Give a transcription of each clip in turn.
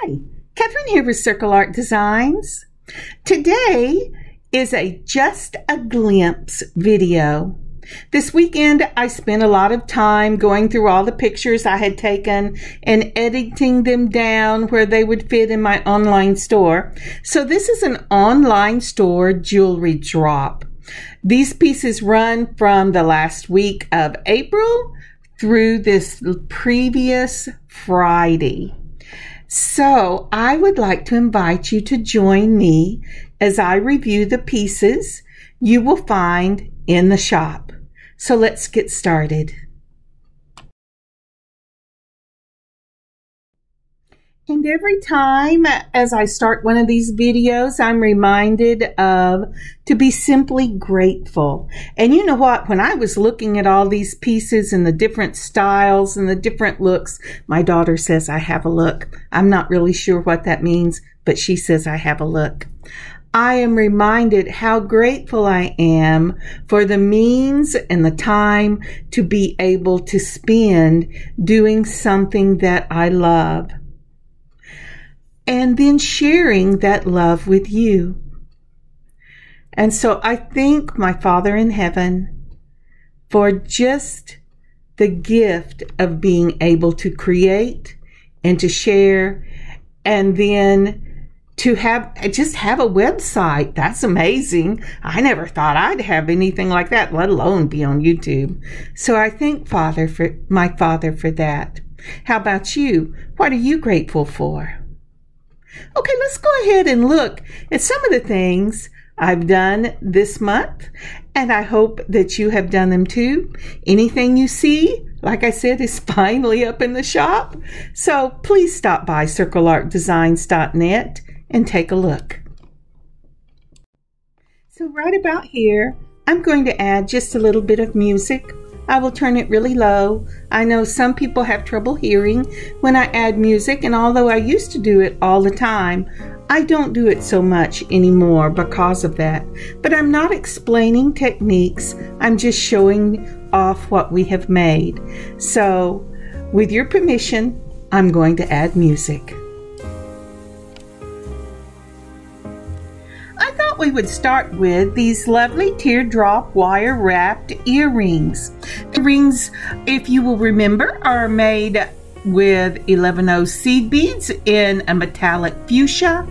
Hi, Catherine here with Circle Art Designs. Today is a Just a Glimpse video. This weekend I spent a lot of time going through all the pictures I had taken and editing them down where they would fit in my online store. So this is an online store jewelry drop. These pieces run from the last week of April through this previous Friday. So I would like to invite you to join me as I review the pieces you will find in the shop. So let's get started. And every time as I start one of these videos, I'm reminded of to be simply grateful. And you know what? When I was looking at all these pieces and the different styles and the different looks, my daughter says I have a look. I'm not really sure what that means, but she says I have a look. I am reminded how grateful I am for the means and the time to be able to spend doing something that I love. And then sharing that love with you. And so I thank my Father in heaven for just the gift of being able to create and to share, and then to just have a website. That's amazing. I never thought I'd have anything like that, let alone be on YouTube. So I thank my Father for that. How about you? What are you grateful for? Okay, let's go ahead and look at some of the things I've done this month, and I hope that you have done them too. Anything you see, like I said, is finally up in the shop. So please stop by circleartdesigns.net and take a look. So right about here, I'm going to add just a little bit of music. I will turn it really low. I know some people have trouble hearing when I add music, and although I used to do it all the time, I don't do it so much anymore because of that. But I'm not explaining techniques. I'm just showing off what we have made. So, with your permission, I'm going to add music. We would start with these lovely teardrop wire wrapped earrings. The rings, if you will remember, are made with 11/0 seed beads in a metallic fuchsia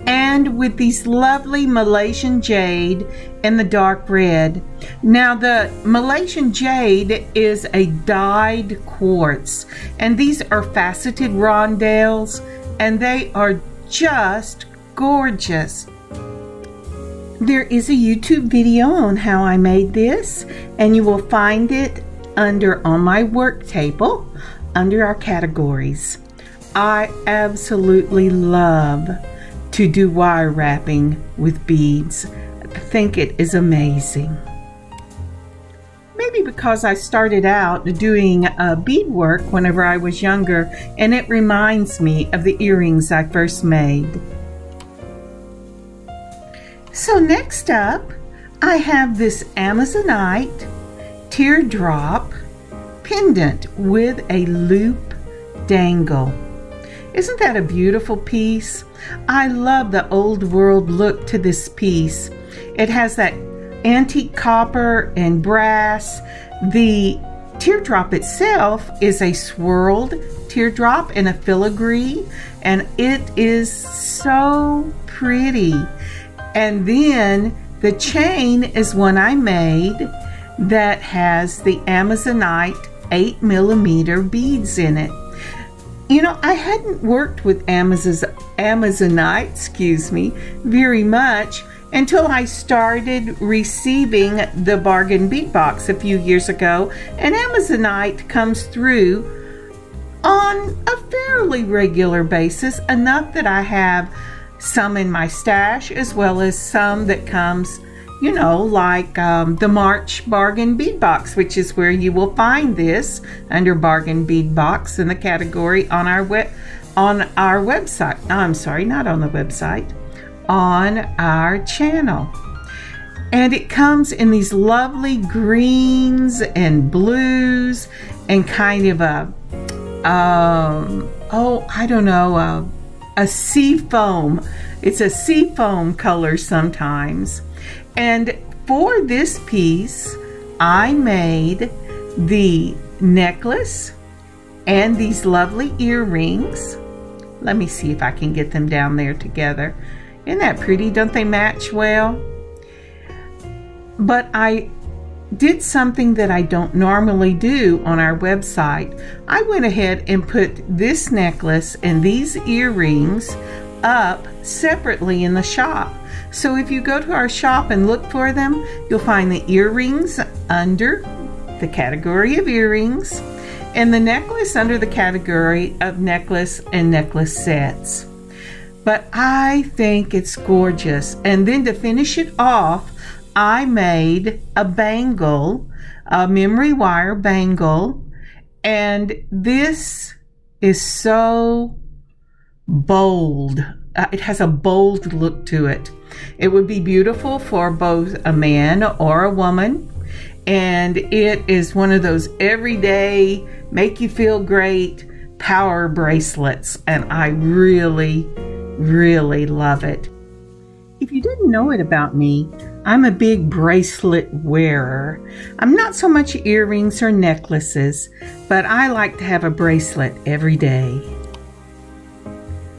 and with these lovely Malaysian jade in the dark red. Now the Malaysian jade is a dyed quartz, and these are faceted rondelles, and they are just gorgeous. There is a YouTube video on how I made this, and you will find it on my work table under our categories. I absolutely love to do wire wrapping with beads. I think it is amazing. Maybe because I started out doing beadwork whenever I was younger, and it reminds me of the earrings I first made. So next up, I have this Amazonite teardrop pendant with a loop dangle. Isn't that a beautiful piece? I love the old world look to this piece. It has that antique copper and brass. The teardrop itself is a swirled teardrop in a filigree, and it is so pretty. And then the chain is one I made that has the Amazonite 8mm beads in it. You know, I hadn't worked with Amazonite, very much until I started receiving the bargain bead box a few years ago. And Amazonite comes through on a fairly regular basis, enough that I have some in my stash, as well as some that comes, you know, like the March bargain bead box, which is where you will find this under bargain bead box in the category on our website. I'm sorry, not on the website, on our channel. And it comes in these lovely greens and blues and kind of a a sea foam. It's a sea foam color sometimes. And for this piece, I made the necklace and these lovely earrings. Let me see if I can get them down there together. Isn't that pretty? Don't they match well? But I did something that I don't normally do on our website. I went ahead and put this necklace and these earrings up separately in the shop. So if you go to our shop and look for them, you'll find the earrings under the category of earrings and the necklace under the category of necklace and necklace sets. But I think it's gorgeous. And then to finish it off, I made a bangle, a memory wire bangle, and this is so bold. It has a bold look to it. It would be beautiful for both a man or a woman, and it is one of those everyday, make you feel great power bracelets, and I really, really love it. If you didn't know it about me, I'm a big bracelet wearer. I'm not so much earrings or necklaces, but I like to have a bracelet every day.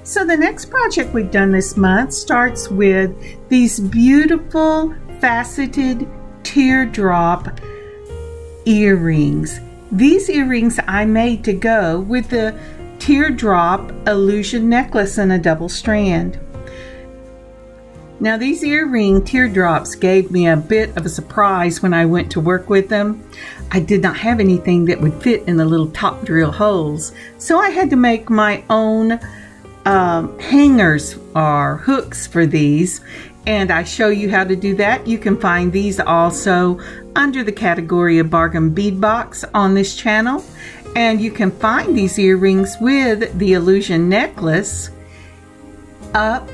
So the next project we've done this month starts with these beautiful faceted teardrop earrings. These earrings I made to go with the teardrop illusion necklace and a double strand. Now these earring teardrops gave me a bit of a surprise when I went to work with them. I did not have anything that would fit in the little top drill holes, so I had to make my own hangers or hooks for these, and I show you how to do that. You can find these also under the category of bargain bead box on this channel, and you can find these earrings with the illusion necklace up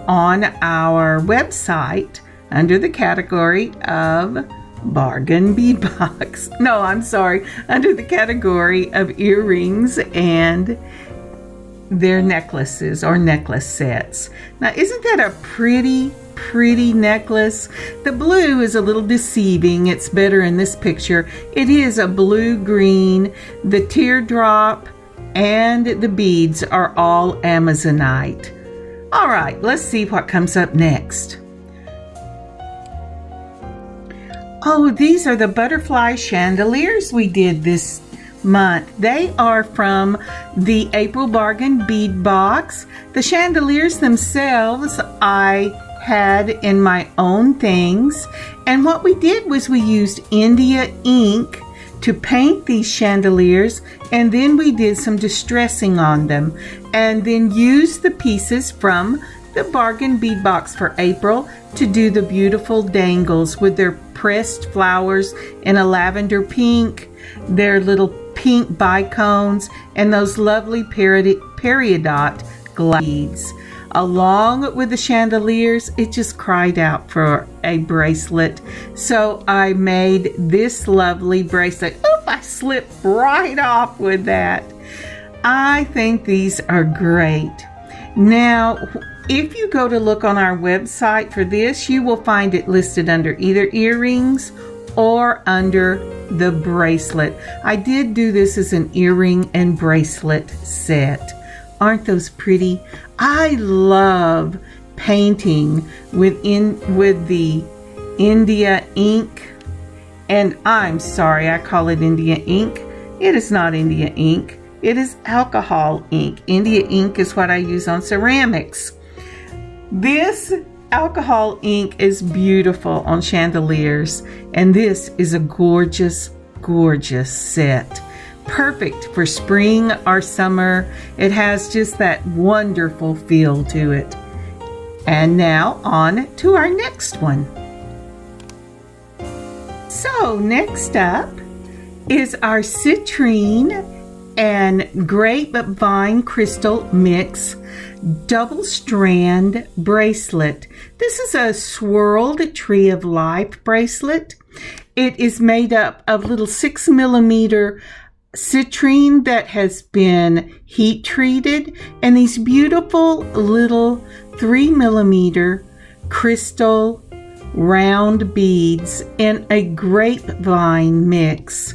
on our website under the category of bargain bead box. No, I'm sorry, under the category of earrings and their necklaces or necklace sets. Now, isn't that a pretty necklace? The blue is a little deceiving. It's better in this picture. It is a blue-green. The teardrop and the beads are all Amazonite. All right, let's see what comes up next. Oh, these are the butterfly chandeliers we did this month. They are from the April Bargain Bead Box. The chandeliers themselves I had in my own things, and what we did was we used India ink to paint these chandeliers, and then we did some distressing on them, and then used the pieces from the Bargain Bead Box for April to do the beautiful dangles with their pressed flowers in a lavender pink, their little pink bicones, and those lovely peridot beads. Along with the chandeliers, it just cried out for a bracelet. So I made this lovely bracelet. Oop, I slipped right off with that. I think these are great. Now, if you go to look on our website for this, you will find it listed under either earrings or under the bracelet. I did do this as an earring and bracelet set. Aren't those pretty? I love painting with the India ink, and I'm sorry I call it India ink. It is not India ink. It is alcohol ink. India ink is what I use on ceramics. This alcohol ink is beautiful on chandeliers, and this is a gorgeous, gorgeous set. Perfect for spring or summer. It has just that wonderful feel to it. And now on to our next one. So next up is our citrine and grapevine crystal mix double strand bracelet. This is a swirled tree of life bracelet. It is made up of little 6mm citrine that has been heat treated, and these beautiful little 3mm crystal round beads in a grapevine mix.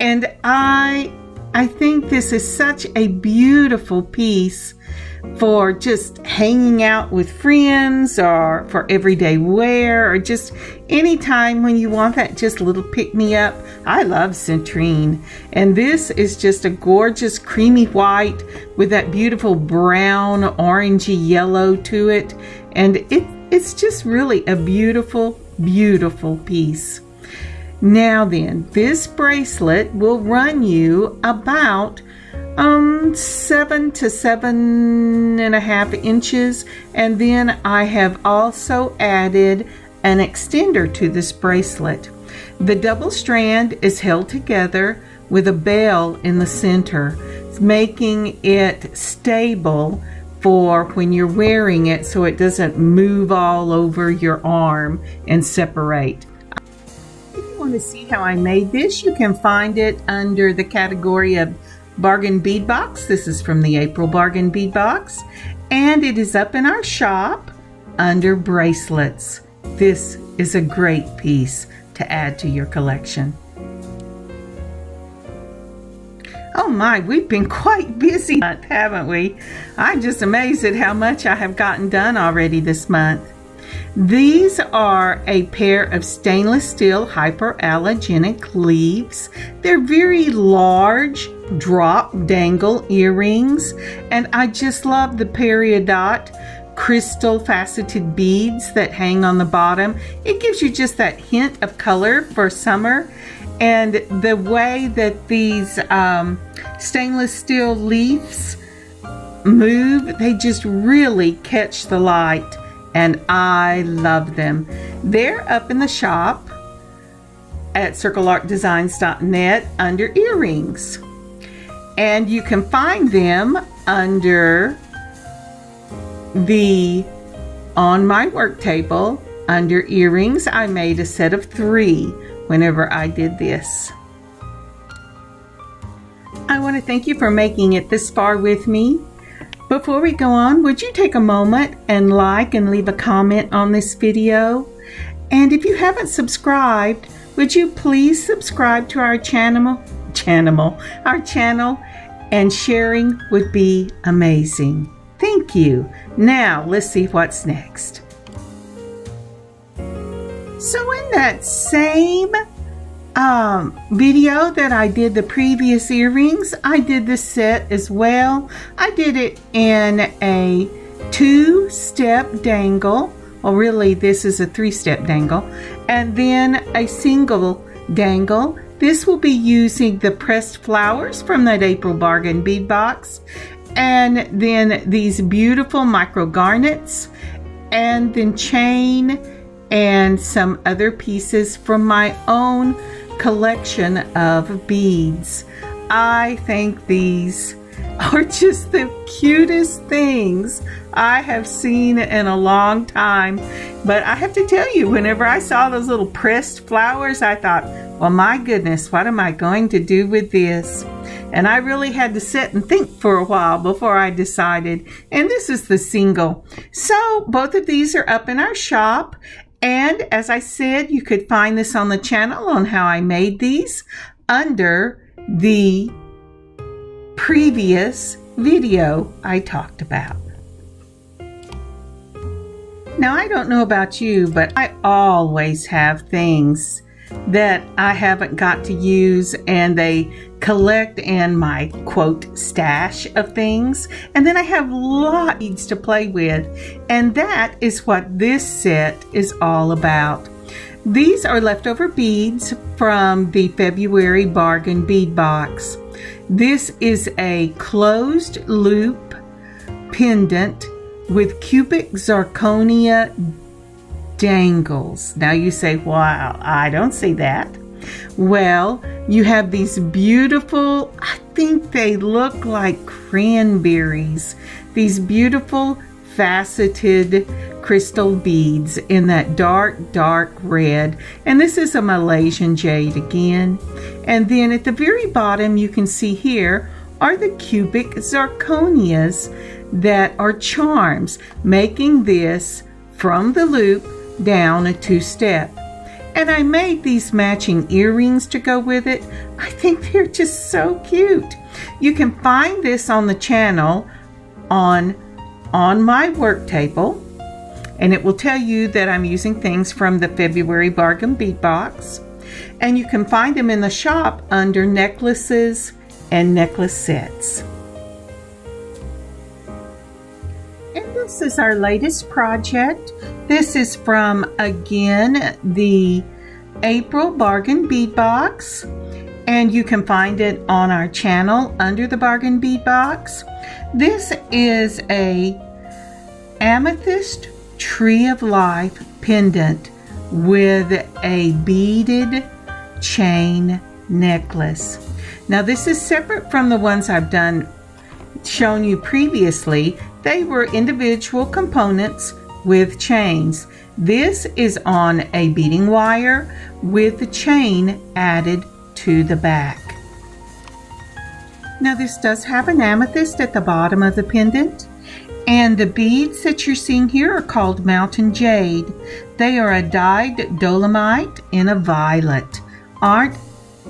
And I think this is such a beautiful piece for just hanging out with friends, or for everyday wear, or just any time when you want that just little pick-me-up. I love citrine, and this is just a gorgeous creamy white with that beautiful brown orangey yellow to it, and it's just really a beautiful, beautiful piece. Now then, this bracelet will run you about 7 to 7.5 inches, and then I have also added an extender to this bracelet. The double strand is held together with a bell in the center, making it stable for when you're wearing it, so it doesn't move all over your arm and separate. If you want to see how I made this, you can find it under the category of Bargain Bead Box. This is from the April Bargain Bead Box, and it is up in our shop under bracelets. This is a great piece to add to your collection. Oh my, we've been quite busy, haven't we? I'm just amazed at how much I have gotten done already this month. These are a pair of stainless steel hyperallergenic leaves. They're very large drop dangle earrings, and I just love the peridot crystal faceted beads that hang on the bottom. It gives you just that hint of color for summer, and the way that these stainless steel leaves move, they just really catch the light, and I love them. They're up in the shop at circleartdesigns.net under earrings, and you can find them under the on my work table under earrings. I made a set of 3 whenever I did this. I want to thank you for making it this far with me. Before we go on, would you take a moment and like and leave a comment on this video? And if you haven't subscribed, would you please subscribe to our channel, and sharing would be amazing. Thank you. Now let's see what's next. So in that same video that I did the previous earrings, I did this set as well. I did it in a 2-step dangle. Well, really this is a 3-step dangle, and then a single dangle. This will be using the pressed flowers from that April Bargain Bead Box, and then these beautiful micro garnets, and then chain and some other pieces from my own collection of beads. I think these are just the cutest things I have seen in a long time. But I have to tell you, whenever I saw those little pressed flowers, I thought, well, my goodness, what am I going to do with this? And I really had to sit and think for a while before I decided. And this is the single. So both of these are up in our shop. And as I said, you could find this on the channel on how I made these under the previous video I talked about. Now, I don't know about you, but I always have things that I haven't got to use, and they collect in my quote stash of things, and then I have lots to play with, and that is what this set is all about. These are leftover beads from the February Bargain Bead Box. This is a closed loop pendant with cubic zirconia dangles. Now you say, wow, I don't see that. Well, you have these beautiful, I think they look like cranberries, these beautiful faceted crystal beads in that dark red. And this is a Malaysian jade again. And then at the very bottom, you can see here are the cubic zirconias that are charms, making this from the loop down a two-step. And I made these matching earrings to go with it. I think they're just so cute. You can find this on the channel on my work table, and it will tell you that I'm using things from the February bargain bead box. And you can find them in the shop under necklaces and necklace sets. And this is our latest project. This is from, again, the April bargain bead box, and you can find it on our channel under the bargain bead box. This is a amethyst tree of life pendant with a beaded chain necklace. Now this is separate from the ones I've shown you previously. They were individual components with chains. This is on a beading wire with the chain added to the back. Now this does have an amethyst at the bottom of the pendant, and the beads that you're seeing here are called mountain jade. They are a dyed dolomite in a violet. Aren't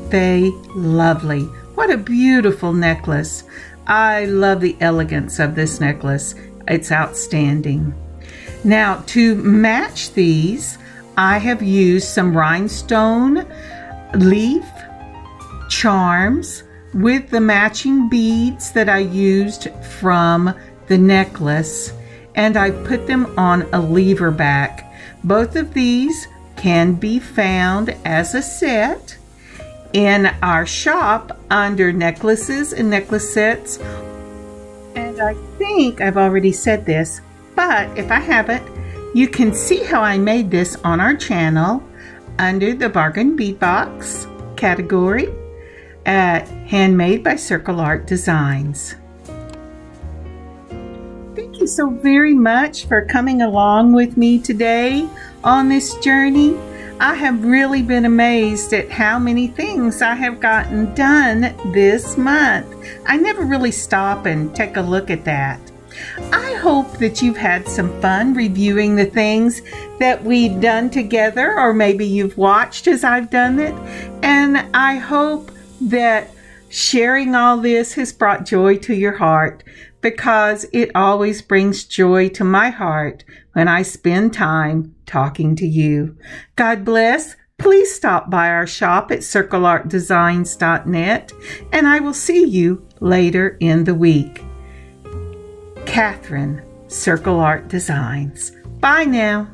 they lovely? What a beautiful necklace. I love the elegance of this necklace. It's outstanding. Now to match these, I have used some rhinestone leaf charms with the matching beads that I used from the necklace, and I put them on a lever back. Both of these can be found as a set in our shop under necklaces and necklace sets. And I think I've already said this, but if I haven't, you can see how I made this on our channel under the bargain bead box category at Handmade by Circle Art Designs. Thank you so very much for coming along with me today on this journey. I have really been amazed at how many things I have gotten done this month. I never really stop and take a look at that. I hope that you've had some fun reviewing the things that we've done together, or maybe you've watched as I've done it. And I hope that sharing all this has brought joy to your heart, because it always brings joy to my heart when I spend time talking to you. God bless. Please stop by our shop at circleartdesigns.net, and I will see you later in the week. Catherine, Circle Art Designs. Bye now.